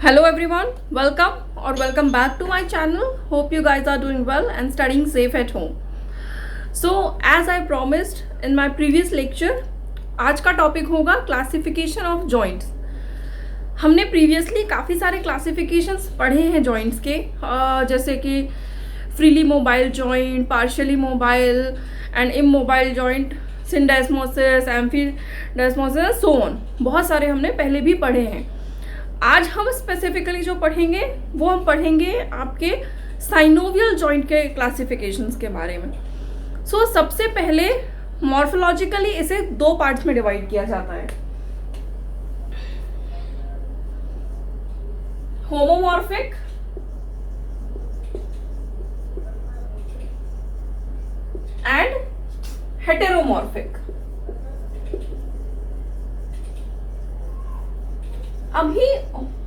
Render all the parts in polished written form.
Hello everyone, welcome or welcome back to my channel. Hope you guys are doing well and studying safe at home. So as I promised in my previous lecture, आज का topic होगा classification of joints. हमने previously काफ़ी सारे classifications पढ़े हैं joints के, जैसे कि freely mobile joint, partially mobile and immobile joint, syndesmosis, amphidesmosis, so on. बहुत सारे हमने पहले भी पढ़े हैं. आज हम स्पेसिफिकली जो पढ़ेंगे वो हम पढ़ेंगे आपके साइनोवियल जॉइंट के क्लासिफिकेशंस के बारे में. सो सबसे पहले मॉर्फोलॉजिकली इसे दो पार्ट्स में डिवाइड किया जाता है. Homomorphic and heteromorphic. अभी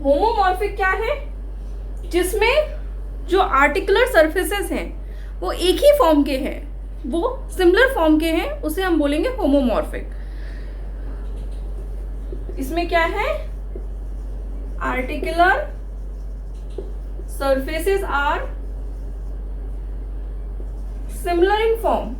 होमोमॉर्फिक क्या है? जिसमें जो आर्टिकुलर सरफेसेस हैं वो एक ही फॉर्म के हैं, वो सिमिलर फॉर्म के हैं, उसे हम बोलेंगे होमोमॉर्फिक. इसमें क्या है? Articular surfaces are similar in form.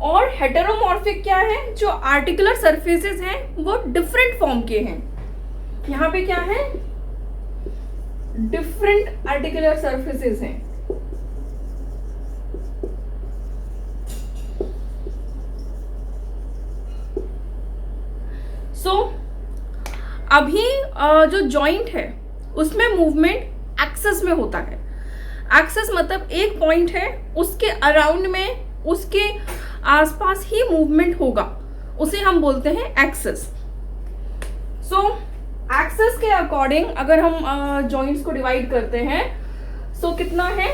और हेटेरोमॉर्फिक क्या है? जो आर्टिकुलर सरफेसेस हैं वो डिफरेंट फॉर्म के हैं. यहां पे क्या है? डिफरेंट आर्टिकुलर सरफेसेस हैं. सो अभी जो जॉइंट है उसमें मूवमेंट एक्सेस में होता है. एक्सेस मतलब एक पॉइंट है, उसके अराउंड में, उसके आसपास ही मूवमेंट होगा, उसे हम बोलते हैं एक्सेस. सो एक्सेस के अकॉर्डिंग अगर हम जॉइंट्स को डिवाइड करते हैं, सो कितना है?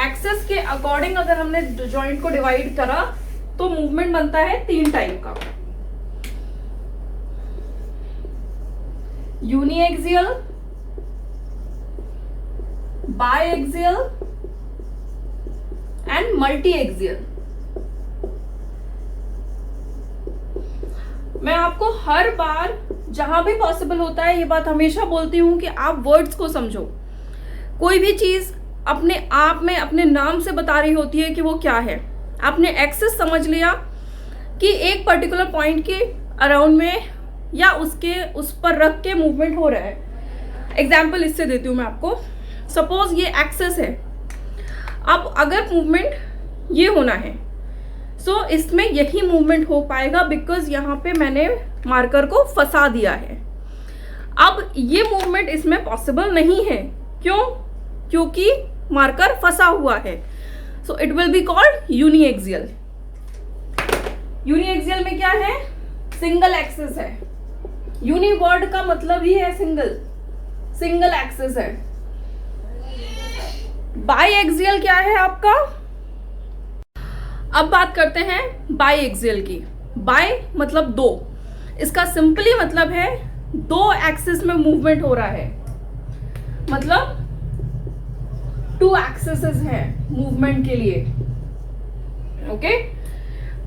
एक्सेस के अकॉर्डिंग अगर हमने जॉइंट को डिवाइड करा तो मूवमेंट बनता है तीन टाइप का. Uniaxial, biaxial and multiaxial. मैं आपको हर बार जहां भी पॉसिबल होता है ये बात हमेशा बोलती हूं कि आप वर्ड्स को समझो. कोई भी चीज अपने आप में अपने नाम से बता रही होती है कि वो क्या है. आपने एक्सेस समझ लिया कि एक पर्टिकुलर पॉइंट के अराउंड में या उसके उस पर रख के मूवमेंट हो रहा है. एग्जाम्पल इससे देती हूँ मैं आपको. सपोज ये एक्सेस है. अब अगर मूवमेंट ये होना है, सो इसमें यही मूवमेंट हो पाएगा बिकॉज यहाँ पे मैंने मार्कर को फंसा दिया है. अब ये मूवमेंट इसमें पॉसिबल नहीं है. क्यों? क्योंकि मार्कर फंसा हुआ है. So it will be called uniaxial. Uniaxial में क्या है? सिंगल एक्सेस है. यूनि वर्ड का मतलब ही है सिंगल, सिंगल एक्सेस है. बायएक्सियल क्या है आपका? अब बात करते हैं बायएक्सियल की. बाय मतलब दो. इसका सिंपली मतलब है दो एक्सिस में मूवमेंट हो रहा है, मतलब टू एक्सेसेस हैं मूवमेंट के लिए. ओके.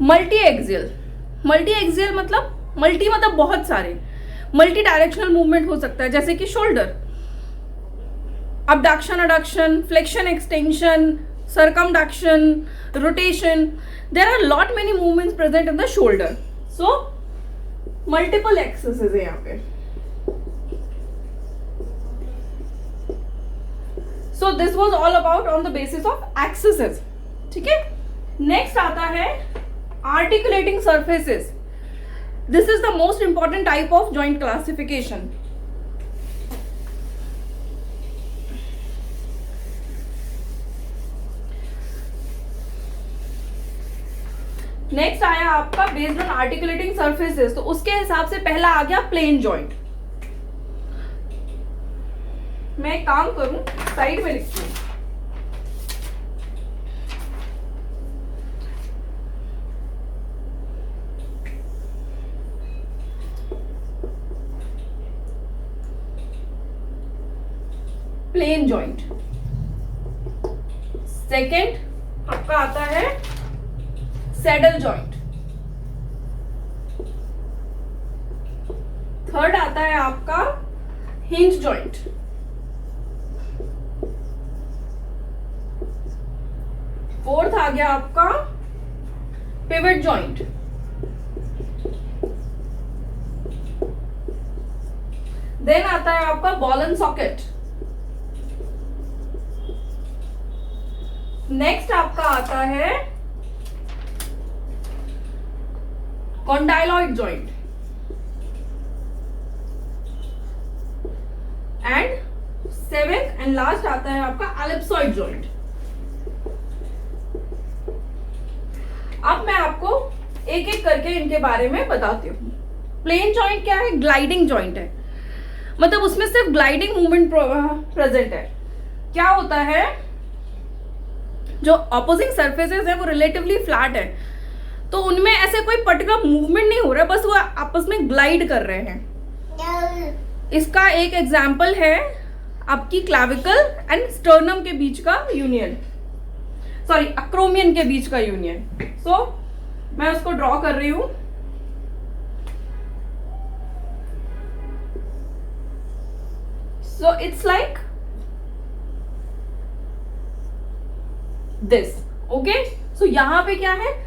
मल्टीएक्सियल, मल्टीएक्सियल मतलब मल्टी मतलब बहुत सारे. मल्टी डायरेक्शनल मूवमेंट हो सकता है, जैसे कि shoulder, abduction, adduction, flexion, extension, circumduction, rotation. There are lot many movements present in the shoulder. So multiple axes है यहाँ पे. So this was all about on the basis of axes. ठीक है. Next आता है articulating surfaces. This is the most important type of joint classification. Next आया आपका based on articulating surfaces. तो उसके हिसाब से पहला आ गया प्लेन जॉइंट. मैं एक काम करूं, साइड में लिखती हूं. Plane joint. सेकेंड आपका आता है सैडल जॉइंट। थर्ड आता है आपका हिंज जॉइंट। फोर्थ आ गया आपका पिवट जॉइंट। देन आता है आपका बॉल एंड सॉकेट। नेक्स्ट आपका आता है condyloid joint and seventh and last आता है आपका एलिप्सॉइड जॉइंट। अब मैं आपको एक एक करके इनके बारे में बताती हूँ। प्लेन जॉइंट क्या है? ग्लाइडिंग जॉइंट है, मतलब उसमें सिर्फ ग्लाइडिंग मूवमेंट प्रेजेंट है। क्या होता है, जो ऑपोजिंग सरफेसेस है वो रिलेटिवली फ्लैट है, तो उनमें ऐसे कोई पर्टिकुलर मूवमेंट नहीं हो रहा है, बस वो आपस में ग्लाइड कर रहे हैं। इसका एक एग्जाम्पल है आपकी क्लैविकल एंड स्टर्नम के बीच का यूनियन, सॉरी अक्रोमियन के बीच का यूनियन। सो मैं उसको ड्रॉ कर रही हूं। So it's like this. Okay, so यहां पे क्या है,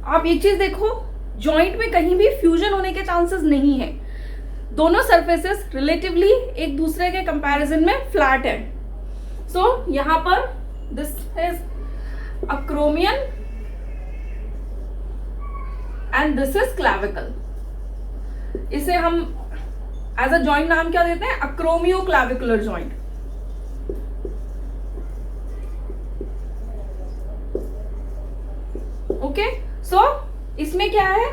आप एक चीज देखो, जॉइंट में कहीं भी फ्यूजन होने के चांसेस नहीं है। दोनों सरफेसेस रिलेटिवली एक दूसरे के कंपैरिजन में फ्लैट है। सो यहां पर this is acromion and this is clavicle. इसे हम एज अ जॉइंट नाम क्या देते हैं? Acromioclavicular joint. Okay, so इसमें क्या है,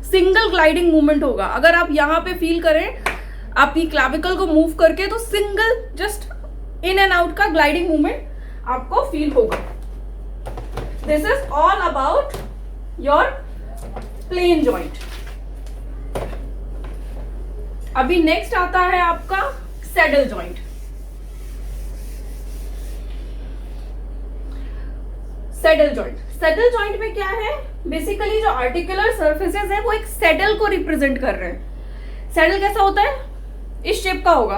सिंगल ग्लाइडिंग मूवमेंट होगा। अगर आप यहां पे फील करें आपकी क्लैविकल को मूव करके, तो single just in and out का ग्लाइडिंग मूवमेंट आपको फील होगा। This is all about your plane joint. अभी नेक्स्ट आता है आपका saddle joint. Saddle joint, saddle joint में क्या है, बेसिकली जो आर्टिकुलर सर्फेसेस है वो एक सैडल को रिप्रेजेंट कर रहे हैं। सैडल कैसा होता है? इस शेप का होगा।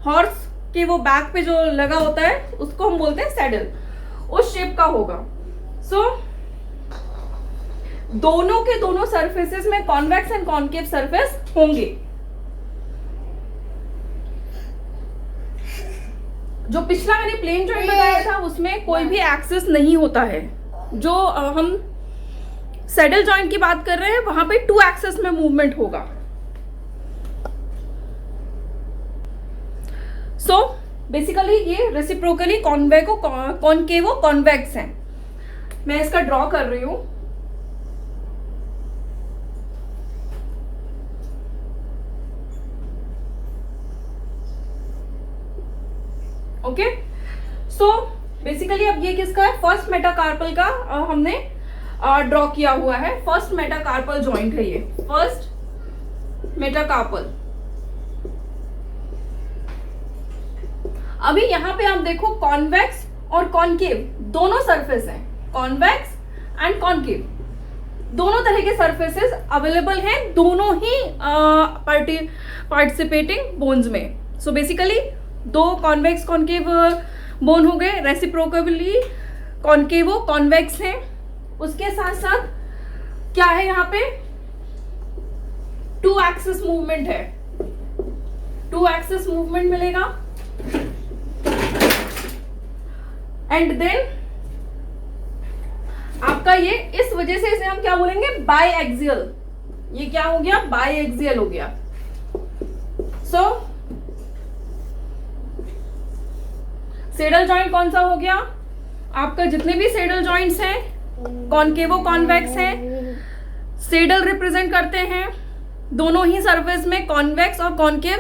हॉर्स के वो बैक पे जो लगा होता है उसको हम बोलते हैं सैडल, उस शेप का होगा। सो दोनों के दोनों सरफेसेस में कॉन्वेक्स एंड कॉन्केव सरफेस होंगे। जो पिछला मैंने प्लेन जॉइंट बताया था उसमें कोई भी एक्सिस नहीं होता है। जो हम सैडल जॉइंट की बात कर रहे हैं वहां पे 2 एक्सिस में मूवमेंट होगा। सो बेसिकली ये रेसिप्रोकली कॉन्केवो कॉन्वेक्स हैं। मैं इसका ड्रॉ कर रही हूं। ओके, सो बेसिकली अब ये किसका है? फर्स्ट मेटाकार्पल का हमने ड्रॉ किया हुआ है। फर्स्ट मेटाकार्पल जॉइंट है ये, फर्स्ट मेटाकार्पल। अभी यहां पे आप देखो कॉन्वेक्स और कॉन्केव दोनों सरफेस हैं, कॉन्वेक्स एंड कॉन्केव दोनों तरह के सरफेसेस अवेलेबल हैं दोनों ही पार्टिसिपेटिंग बोन्स में। So basically 2 convex concave bone हो गए, रेसिप्रोकली कॉन्केवो कॉन्वेक्स हैं। उसके साथ साथ क्या है, यहाँ पे 2 एक्सिस मूवमेंट है, 2 एक्सिस मूवमेंट मिलेगा। एंड देन आपका ये इस वजह से इसे हम क्या बोलेंगे? By axial. ये क्या हो गया? बाई एक्सियल हो गया। सो सैडल जॉइंट कौन सा हो गया? आपका जितने भी सैडल जॉइंट्स हैं कॉन्केवो कॉन्वेक्स हैं। सैडल रिप्रेजेंट करते हैं दोनों ही सरफेस में कॉन्वेक्स और कॉन्केव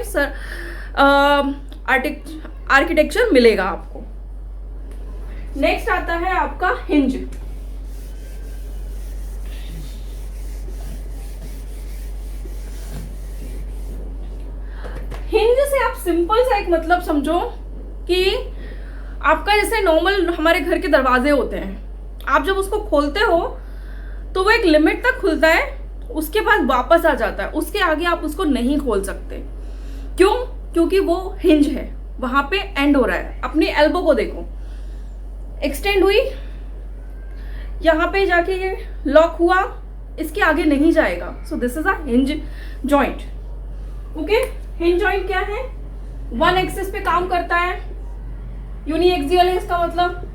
आर्किटेक्चर मिलेगा आपको। नेक्स्ट आता है आपका हिंज। हिंज से आप सिंपल सा एक मतलब समझो कि आपका जैसे नॉर्मल हमारे घर के दरवाजे होते हैं, आप जब उसको खोलते हो तो वो एक लिमिट तक खुलता है, उसके बाद वापस आ जाता है, उसके आगे आप उसको नहीं खोल सकते। क्यों? क्योंकि वो हिंज है, वहां पे एंड हो रहा है। अपनी एल्बो को देखो, एक्सटेंड हुई, यहां पे जाके ये लॉक हुआ, इसके आगे नहीं जाएगा। So this is a hinge joint. Okay, hinge joint क्या है? वन एक्सिस पे काम करता है, यूनिएक्सियल है इसका मतलब,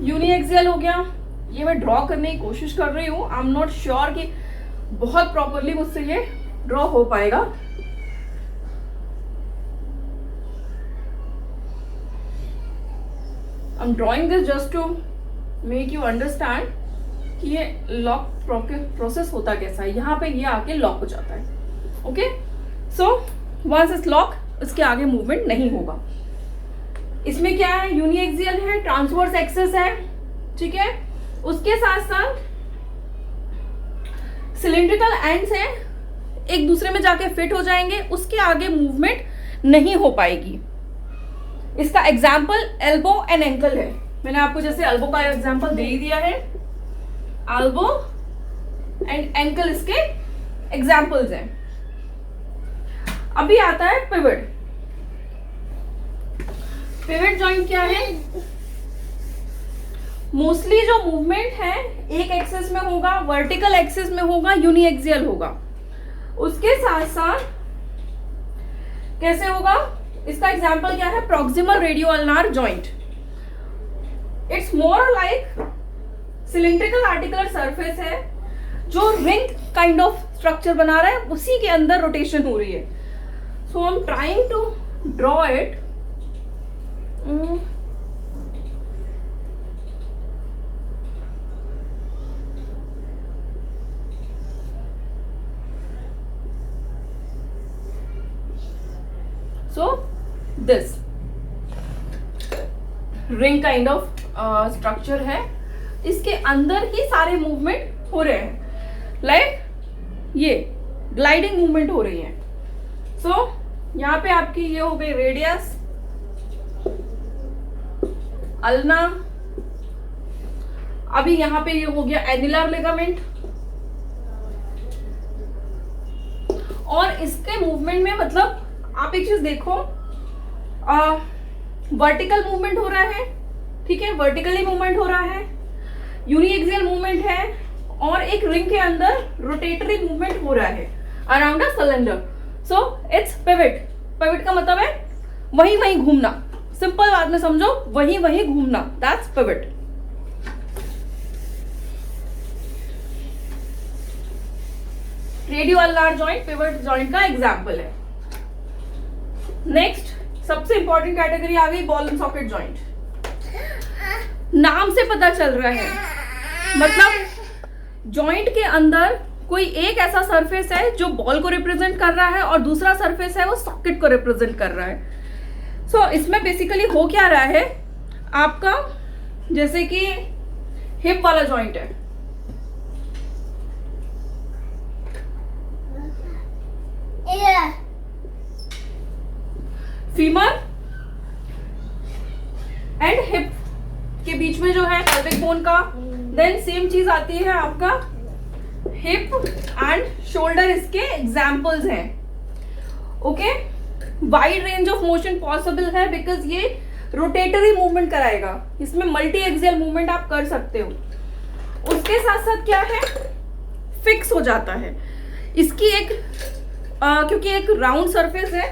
यूनिएक्सियल हो गया। ये मैं ड्रॉ करने की कोशिश कर रही हूँ, आई एम नॉट श्योर कि बहुत प्रॉपरली मुझसे ये ड्रॉ हो पाएगा। I am drawing this just to make you understand कि ये लॉक प्रोसेस होता कैसा है। यहाँ पे ये आके लॉक हो जाता है। Okay, so once it's lock, इसके आगे मूवमेंट नहीं होगा। इसमें क्या है? यूनिएक्सियल है, ट्रांसवर्स एक्सिस है, ठीक है। उसके साथ साथ सिलिंड्रिकल एंड्स हैं, एक दूसरे में जाके फिट हो जाएंगे, उसके आगे मूवमेंट नहीं हो पाएगी। इसका एग्जाम्पल एल्बो एंड एंकल है। मैंने आपको जैसे एल्बो का एग्जाम्पल दे ही दिया है, एल्बो एंड एंकल इसके एग्जाम्पल्स हैं। अभी आता है पिवट। पिवट जॉइंट क्या है? मोस्टली जो मूवमेंट है एक एक्सिस में होगा, वर्टिकल एक्सिस में होगा, यूनिएक्सियल होगा। उसके साथ साथ कैसे होगा? इसका एग्जांपल क्या है? Proximal radio ulnar joint. It's more like cylindrical articular surface है जो रिंग काइंड ऑफ स्ट्रक्चर बना रहा है, उसी के अंदर रोटेशन हो रही है। So I am trying to draw it. So this ring kind of structure है, इसके अंदर ही सारे मूवमेंट हो रहे हैं, लाइक ये ग्लाइडिंग मूवमेंट हो रही है। सो यहाँ पे आपकी ये हो गई रेडियस, अल्ना। अभी यहाँ पे ये हो गया एनिलर लिगामेंट। और इसके मूवमेंट में मतलब आप एक चीज देखो, वर्टिकल मूवमेंट हो रहा है, ठीक है, वर्टिकली मूवमेंट हो रहा है, यूनिएक्सियल मूवमेंट है, और एक रिंग के अंदर रोटेटरी मूवमेंट हो रहा है around a cylinder. So it's pivot. Pivot का मतलब है वहीं वहीं घूमना। सिंपल बात में समझो, वहीं वहीं घूमना, that's pivot. Radio ulnar joint pivot joint का एग्जाम्पल है। नेक्स्ट सबसे इंपॉर्टेंट कैटेगरी आ गई, बॉल एंड सॉकेट जॉइंट। नाम से पता चल रहा है, मतलब जॉइंट के अंदर कोई एक ऐसा सरफेस है जो बॉल को रिप्रेजेंट कर रहा है और दूसरा सरफेस है वो सॉकेट को रिप्रेजेंट कर रहा है। सो इसमें बेसिकली हो क्या रहा है आपका, जैसे कि हिप वाला जॉइंट है, फीमर एंड हिप के बीच में जो है पेल्विक बोन का। देन सेम चीज आती है आपका हिप एंड शोल्डर, इसके एग्जाम्पल्स हैं। Okay, wide range of motion possible है बिकॉज ये रोटेटरी मूवमेंट कराएगा, इसमें मल्टी एक्सियल मूवमेंट आप कर सकते हो। उसके साथ साथ क्या है, फिक्स हो जाता है। इसकी एक क्योंकि एक राउंड सरफेस है,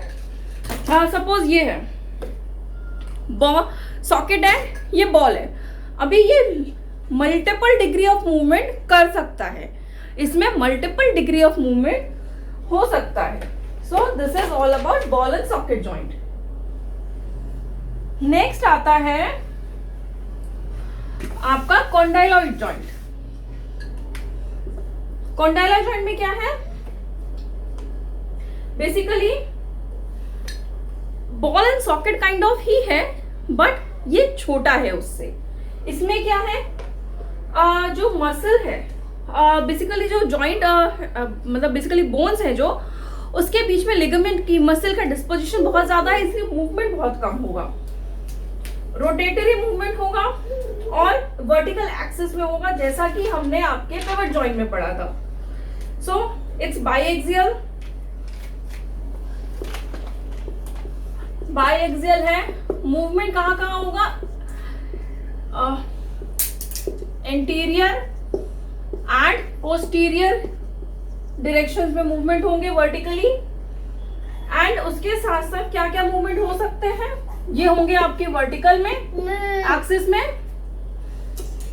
सपोज ये है सॉकेट है, ये बॉल है, अभी ये मल्टीपल डिग्री ऑफ मूवमेंट कर सकता है, इसमें मल्टीपल डिग्री ऑफ मूवमेंट हो सकता है। So this is all about ball and socket joint. Next आता है आपका कॉन्डाइलॉइड जॉइंट। कॉन्डाइलॉइड जॉइंट में क्या है, basically ball and socket kind of ही है बट ये छोटा है उससे। इसमें क्या है, जो मसल है, बेसिकली जो जॉइंट मतलब बेसिकली बोन्स है जो, उसके बीच में लिगामेंट की मसल का डिस्पोजिशन बहुत ज्यादा है, इसलिए मूवमेंट बहुत कम होगा, रोटेटरी मूवमेंट होगा और वर्टिकल एक्सिस में होगा, जैसा कि हमने आपके पिवट जॉइंट में पढ़ा था. So it's बाईएक्सियल. बाईएक्सियल है. मूवमेंट कहाँ कहाँ होगा? इंटीरियर एंड पोस्टीरियर डायरेक्शंस में मूवमेंट होंगे वर्टिकली. एंड उसके साथ साथ क्या क्या मूवमेंट हो सकते हैं? ये होंगे आपके वर्टिकल में एक्सिस में,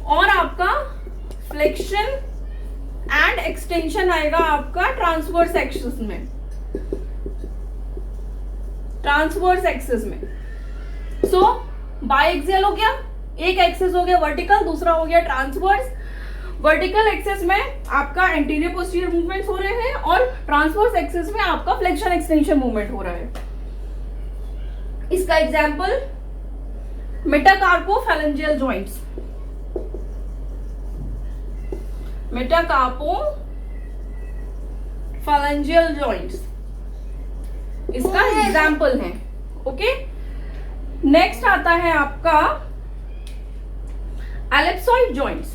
और आपका फ्लेक्शन एंड एक्सटेंशन आएगा आपका ट्रांसवर्स एक्सिस में. ट्रांसवर्स एक्सिस में. सो बाईएक्सियल हो गया, एक एक्सिस हो गया वर्टिकल, दूसरा हो गया ट्रांसवर्स. वर्टिकल एक्सिस में आपका एंटीरियर पोस्टीरियर मूवमेंट्स हो रहे हैं, और ट्रांसवर्स एक्सिस में आपका फ्लेक्शन एक्सटेंशन मूवमेंट हो रहा है. इसका एग्जांपल मेटाकार्पोफैलेंजियल जॉइंट्स. मेटाकार्पोफैलेंजियल जॉइंट्स इसका एग्जाम्पल है. ओके. नेक्स्ट आता है आपका एलिप्सॉइड जॉइंट्स.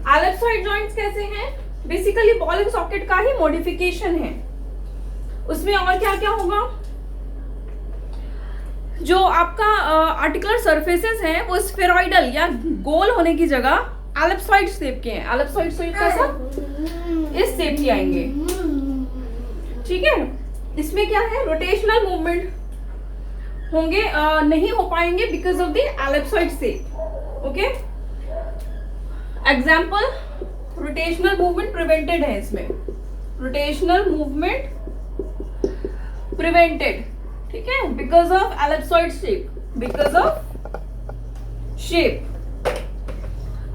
एलिप्सॉइड जॉइंट्स कैसे हैं? बेसिकली बॉल एंड सॉकेट का ही मॉडिफिकेशन है. उसमें और क्या क्या होगा? जो आपका आर्टिकुलर सरफेसेस हैं वो स्फेरॉइडल या गोल होने की जगह एलिप्सॉइड शेप के हैं. एलिप्सॉइड शेप कैसा? इस शेप के आएंगे. ठीक है. इसमें क्या है? रोटेशनल मूवमेंट होंगे, नहीं हो पाएंगे because of the ellipsoid shape. Okay. Example, rotational movement prevented है इसमें. Rotational movement prevented. ठीक है, because of ellipsoid shape. Because of shape.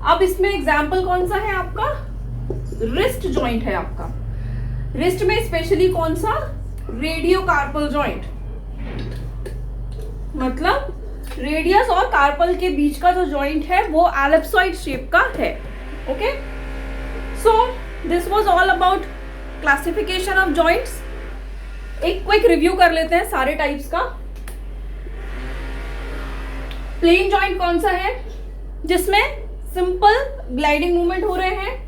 अब इसमें एग्जाम्पल कौन सा है आपका? रिस्ट जॉइंट है आपका. रिस्ट में स्पेशली कौन सा? Radio carpal joint. मतलब रेडियस और कार्पल के बीच का जो जॉइंट है वो एलिप्सॉइड शेप का है. Okay. So this was all about classification of joints. एक क्विक रिव्यू कर लेते हैं सारे टाइप्स का. प्लेन जॉइंट कौन सा है? जिसमें सिंपल ग्लाइडिंग मूवमेंट हो रहे हैं,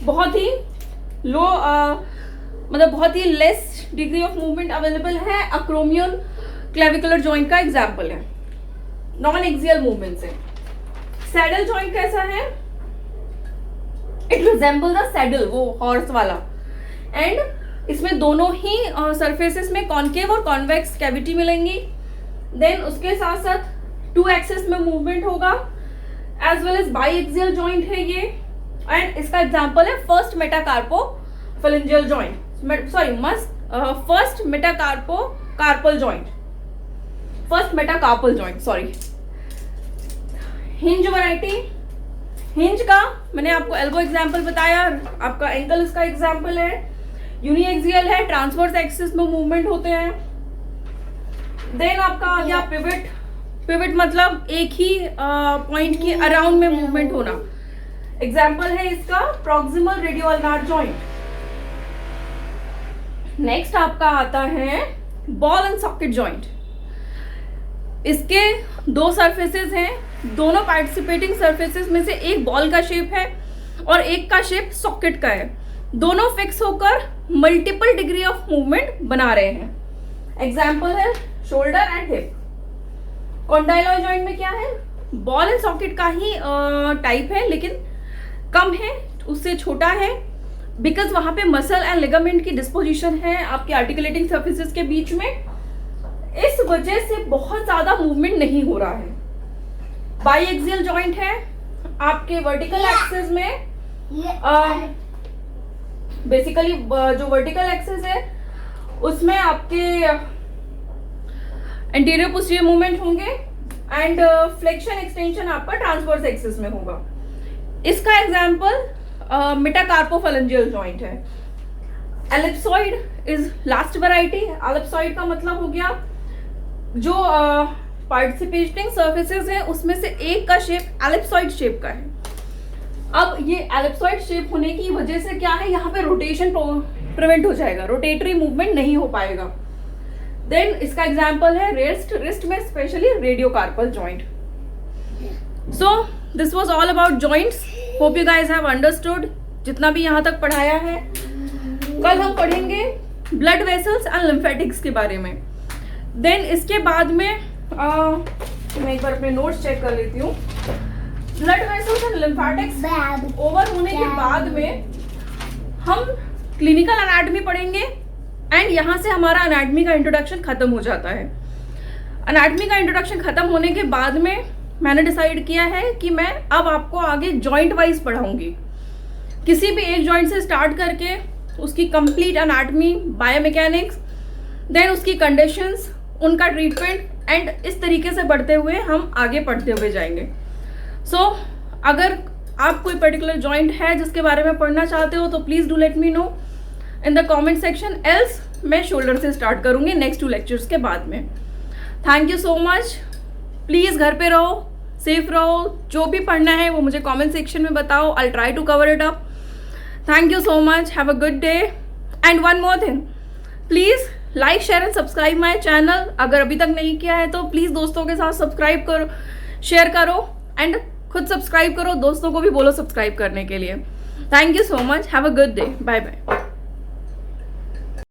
बहुत ही लो मतलब बहुत ही less degree of movement available है. अक्रोमियल क्लेविकुलर जॉइंट का एग्जाम्पल है. नॉन एक्सियल मूवमेंट से. सैडल जॉइंट कैसा है? इट रिजेंबल द सैडल, वो हॉर्स वाला. एंड इसमें दोनों ही सरफेसेस में कॉनकेव और कॉन्वेक्स कैविटी मिलेंगी. देन उसके साथ साथ टू एक्सिस में मूवमेंट होगा, as well as biaxial joint है ये. एंड इसका एग्जांपल है first metacarpophalangeal joint. First metacarpocarpal joint. First metacarpal joint, sorry. Hinge variety. Hinge का मैंने आपको एल्बो एग्जांपल बताया, आपका एंकल इसका एग्जांपल है. यूनिएक्सियल है, ट्रांसवर्स एक्सिस में मूवमेंट होते हैं. देन आपका आ गया पिवट. पिवट मतलब एक ही पॉइंट के अराउंड में मूवमेंट होना. एग्जांपल है इसका proximal radio ulnar joint. Next आपका आता है बॉल एंड सॉकेट जॉइंट. इसके दो सरफेसेस हैं. दोनों पार्टिसिपेटिंग सरफेसेस में से एक बॉल का शेप है और एक का शेप सॉकेट का है. दोनों फिक्स होकर मल्टीपल डिग्री ऑफ मूवमेंट बना रहे हैं. एग्जाम्पल है शोल्डर एंड हिप. कॉन्डाइलॉय जॉइंट में क्या है? बॉल एंड सॉकेट का ही टाइप है, लेकिन कम है, उससे छोटा है, बिकॉज वहां पे मसल एंड लिगामेंट की डिस्पोजिशन है आपके आर्टिकुलेटिंग सर्फेसेस के बीच में. इस वजह से बहुत ज्यादा मूवमेंट नहीं हो रहा है. बाईएक्सियल जॉइंट है आपके वर्टिकल एक्सिस में. बेसिकली जो वर्टिकल एक्सिस है उसमें आपके एंटीरियर पोस्टीरियर मूवमेंट होंगे एंड फ्लेक्शन एक्सटेंशन आपका ट्रांसवर्स एक्सिस में होगा. इसका एग्जांपल मेटाकार्पोफैलेंजियल जॉइंट है. Ellipsoid is last variety. Ellipsoid का मतलब हो गया जो पार्टिसिपेटिंग सर्फेसेस है उसमें से एक का शेप एलिप्सॉइड शेप का है. अब ये एलिप्सॉइड शेप होने की वजह से क्या है, यहाँ पे रोटेशन प्रिवेंट हो जाएगा, रोटेटरी मूवमेंट नहीं हो पाएगा। देन इसका एग्जाम्पल है रिस्ट में especially radiocarpal joint. So this was all about joints. Hope you guys have understood जितना भी यहाँ तक पढ़ाया है। कल हम पढ़ेंगे ब्लड वेसल्स एंड लिम्फेटिक्स के बारे में। देन इसके बाद में मैं एक बार अपने नोट्स चेक कर लेती हूँ। Blood vessels and lymphatics over होने के बाद में हम क्लिनिकल एनाटॉमी पढ़ेंगे एंड यहाँ से हमारा एनाटॉमी का इंट्रोडक्शन खत्म हो जाता है। एनाटॉमी का इंट्रोडक्शन खत्म होने के बाद में मैंने डिसाइड किया है कि मैं अब आपको आगे जॉइंट वाइज पढ़ाऊंगी, किसी भी एक जॉइंट से स्टार्ट करके उसकी कंप्लीट एनाटॉमी, बायोमैकेनिक्स, देन उसकी कंडीशंस, उनका ट्रीटमेंट एंड इस तरीके से बढ़ते हुए हम आगे पढ़ते हुए जाएंगे। सो अगर आप कोई पर्टिकुलर जॉइंट है जिसके बारे में पढ़ना चाहते हो तो please do let me know in the comment section, else मैं शोल्डर से स्टार्ट करूँगी नेक्स्ट 2 लेक्चर्स के बाद में। Thank you so much. Please घर पे रहो, सेफ रहो, जो भी पढ़ना है वो मुझे कमेंट सेक्शन में बताओ। I try to cover it up. Thank you so much. Have a good day. And one more thing, please like, share and subscribe my channel. अगर अभी तक नहीं किया है तो प्लीज़ दोस्तों के साथ सब्सक्राइब करो, शेयर करो एंड खुद सब्सक्राइब करो, दोस्तों को भी बोलो सब्सक्राइब करने के लिए। Thank you so much. Have a good day. Bye bye.